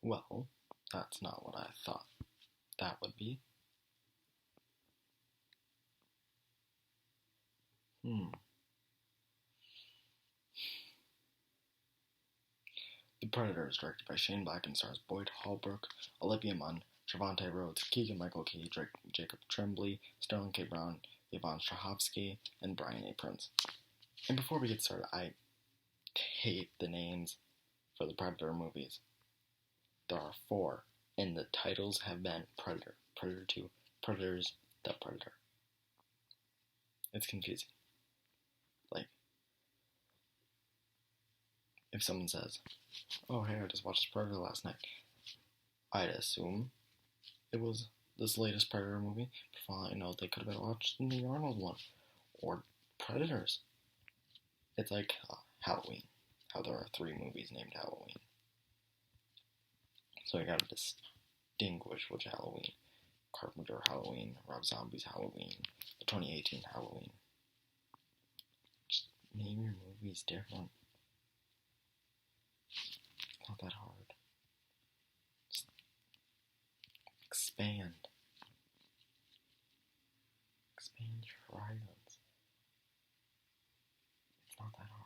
Well, that's not what I thought that would be. Hmm. The Predator is directed by Shane Black and stars Boyd Holbrook, Olivia Munn, Trevante Rhodes, Keegan-Michael Key, Jacob Tremblay, Sterling K. Brown, Yvonne Strahovski, and Brian A. Prince. And before we get started, I hate the names for the Predator movies. There are 4, and the titles have been Predator, Predator 2, Predators, The Predator. It's confusing. Like, if someone says, oh hey, I just watched Predator last night, I'd assume it was this latest Predator movie. For all I know, they could have been watching the Arnold one, or Predators. It's like Halloween, how there are 3 movies named Halloween. So you gotta distinguish which Halloween. Carpenter Halloween, Rob Zombie's Halloween, the 2018 Halloween. Just name your movies different. It's not that hard. Just expand. Expand your horizons. It's not that hard.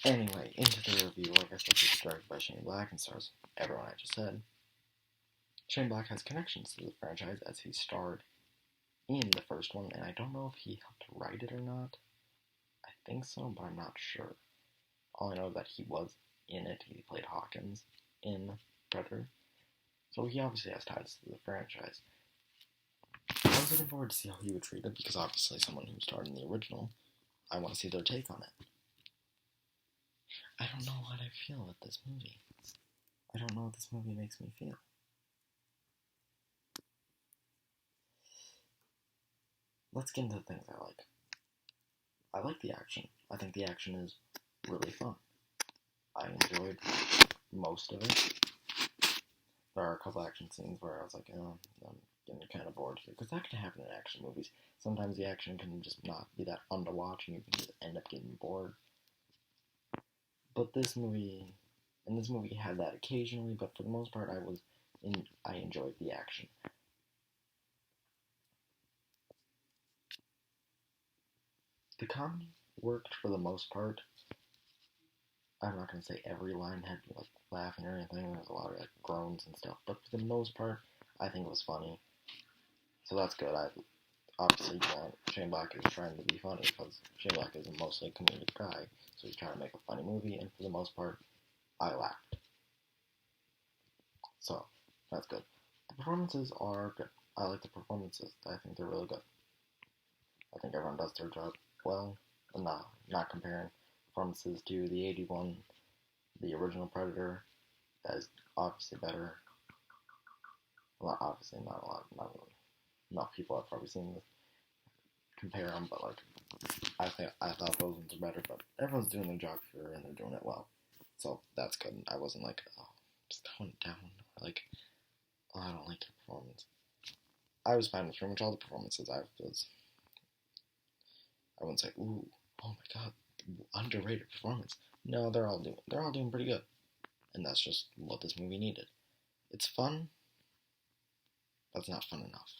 Anyway, into the review. Like I said, this is directed by Shane Black and stars everyone I just said. Shane Black has connections to the franchise as he starred in the first one, and I don't know if he helped write it or not. I think so, but I'm not sure. All I know is that he was in it. He played Hawkins in Predator. So he obviously has ties to the franchise. I was looking forward to see how he would treat it, because obviously someone who starred in the original, I want to see their take on it. I don't know what I feel with this movie. I don't know what this movie makes me feel. Let's get into the things I like. I like the action. I think the action is really fun. I enjoyed most of it. There are a couple action scenes where I was like, oh, I'm getting kind of bored here. Because that can happen in action movies. Sometimes the action can just not be that fun to watch and you can just end up getting bored. But this movie had that occasionally, but for the most part I enjoyed the action. The comedy worked for the most part. I'm not going to say every line had like laughing or anything. There's a lot of like groans and stuff, but for the most part, I think it was funny. So that's good. Obviously, Shane Black is trying to be funny because Shane Black is a mostly comedic guy, so he's trying to make a funny movie, and for the most part, I laughed. So that's good. The performances are good. I like the performances. I think they're really good. I think everyone does their job well. I'm not comparing performances to the 81, the original Predator. That is obviously better. Well, obviously not a lot. Not people have probably seen this. Compare them, but like I thought those ones are better. But everyone's doing their job here and they're doing it well, so that's good. I wasn't like, oh, just tone it down, or like, oh, I don't like your performance. I was fine with pretty much all the performances. I wouldn't say, ooh, oh my god, underrated performance. No, they're all doing pretty good, and that's just what this movie needed. It's fun, but it's not fun enough.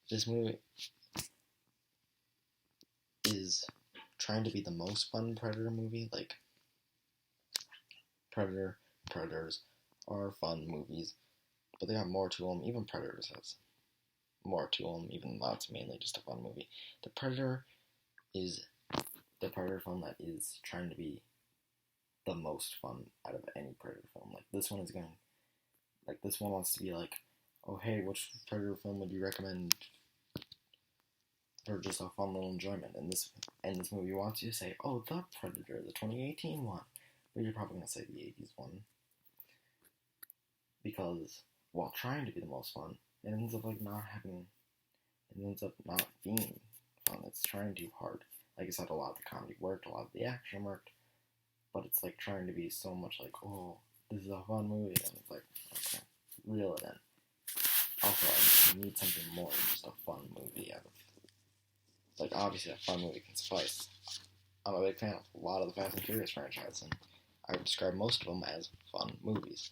This movie is trying to be the most fun Predator movie. Like, Predators are fun movies, but they have more to them. Even Predators has more to them, even though it's mainly just a fun movie. The Predator is the Predator film that is trying to be the most fun out of any Predator film. Like, this one wants to be like, oh hey, which Predator film would you recommend for just a fun little enjoyment? And this movie wants you to say, oh, The Predator, the 2018 one. But you're probably going to say the 80s one. Because, while trying to be the most fun, it ends up not being fun. It's trying too hard. Like I said, a lot of the comedy worked, a lot of the action worked, but it's like trying to be so much like, oh, this is a fun movie, and it's like, okay, reel it in. Also, I need something more than just a fun movie. Like, obviously, a fun movie can suffice. I'm a big fan of a lot of the Fast and Furious franchise, and I would describe most of them as fun movies.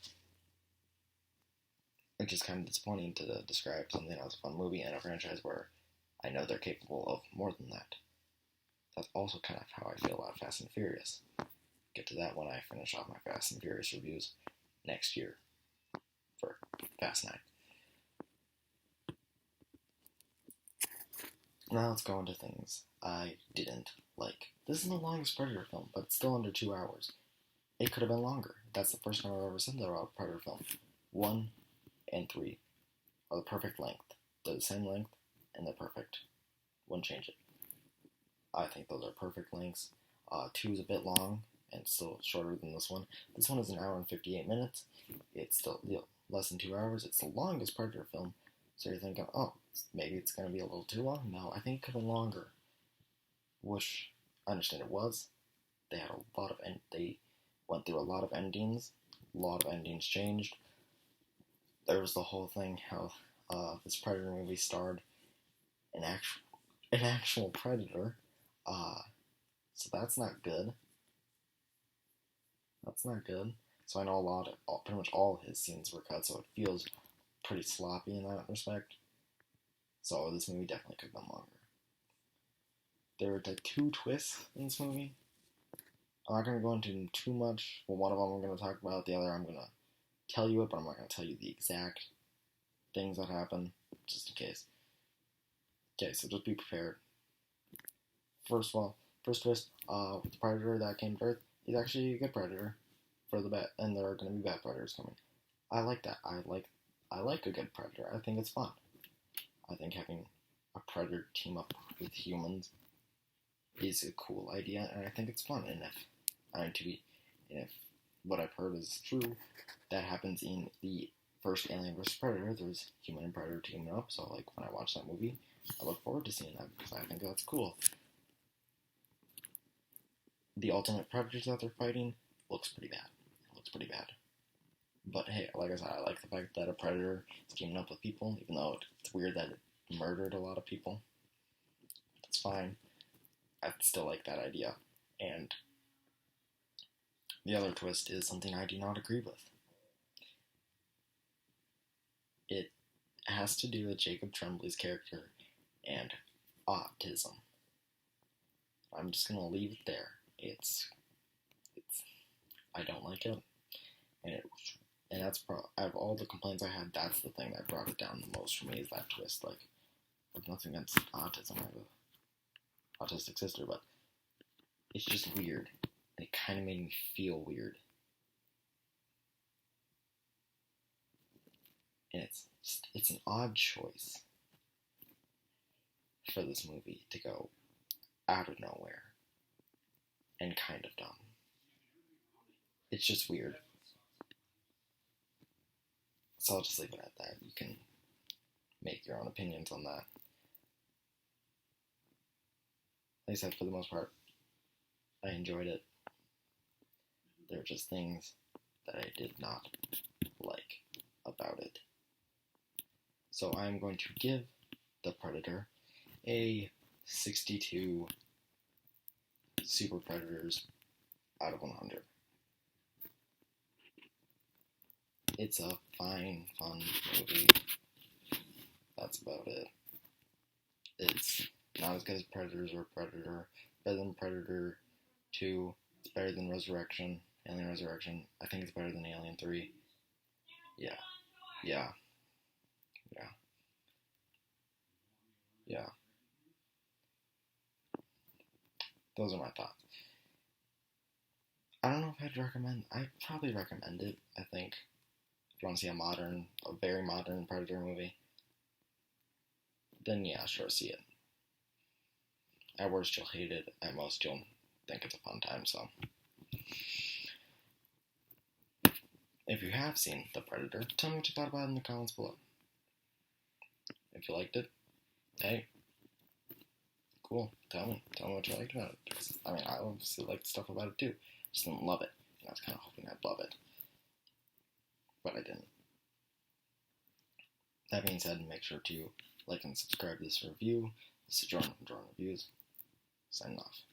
Which is kind of disappointing to describe something as a fun movie in a franchise where I know they're capable of more than that. That's also kind of how I feel about Fast and Furious. Get to that when I finish off my Fast and Furious reviews next year for Fast 9. Now let's go into things I didn't like. This is the longest Predator film, but it's still under 2 hours. It could have been longer. That's the first time I've ever said that about a Predator film. 1 and 3 are the perfect length. They're the same length, and they're perfect. Wouldn't change it. I think those are perfect lengths. 2 is a bit long, and still shorter than this one. This one is an hour and 58 minutes. It's still less than 2 hours. It's the longest Predator film. So you're thinking, oh, maybe it's going to be a little too long? No, I think it could have been longer. Which, I understand it was. They had a lot of, they went through a lot of endings. A lot of endings changed. There was the whole thing how this Predator movie starred an actual Predator. So that's not good. That's not good. So I know pretty much all of his scenes were cut, so it feels pretty sloppy in that respect. So this movie definitely could have been longer. There were like 2 twists in this movie. I'm not going to go into too much. Well, one of them I'm going to talk about. The other I'm going to tell you it, but I'm not going to tell you the exact things that happen, just in case. Okay, so just be prepared. First twist, the Predator that came to Earth is actually a good Predator for the bad, and there are going to be bad Predators coming. I like that. I like a good Predator. I think it's fun. I think having a Predator team up with humans is a cool idea, and I think it's fun. And if what I've heard is true, that happens in the first Alien vs. Predator. There's human and Predator teaming up, so like when I watch that movie, I look forward to seeing that because I think that's cool. The ultimate predators that they're fighting looks pretty bad. It looks pretty bad. But hey, like I said, I like the fact that a predator is teaming up with people, even though it's weird that it murdered a lot of people. It's fine. I still like that idea. And the other twist is something I do not agree with. It has to do with Jacob Tremblay's character and autism. I'm just gonna leave it there. I don't like it, and that's out of all the complaints I had, that's the thing that brought it down the most for me is that twist. Like, I've nothing against autism. I have an autistic sister, but it's just weird. And it kind of made me feel weird, and it's an odd choice for this movie to go out of nowhere and kind of dumb. It's just weird. So I'll just leave it at that. You can make your own opinions on that. Like I said, for the most part, I enjoyed it. There were just things that I did not like about it. So I'm going to give The Predator a 62 Super Predators out of 100. It's a fine, fun movie. That's about it. It's not as good as Predators or Predator. Better than Predator 2. It's better than Resurrection. Alien Resurrection. I think it's better than Alien 3. Yeah. Those are my thoughts. I don't know if I'd probably recommend it, I think. If you want to see a very modern Predator movie, then yeah, sure, see it. At worst, you'll hate it. At most, you'll think it's a fun time, so. If you have seen The Predator, tell me what you thought about it in the comments below. If you liked it, hey, cool, tell me what you liked about it. Because, I mean, I obviously liked stuff about it too. Just didn't love it. And I was kind of hoping I'd love it. But I didn't. That being said, make sure to like and subscribe to this review. This is Jordan from Jordan Reviews. Signing off.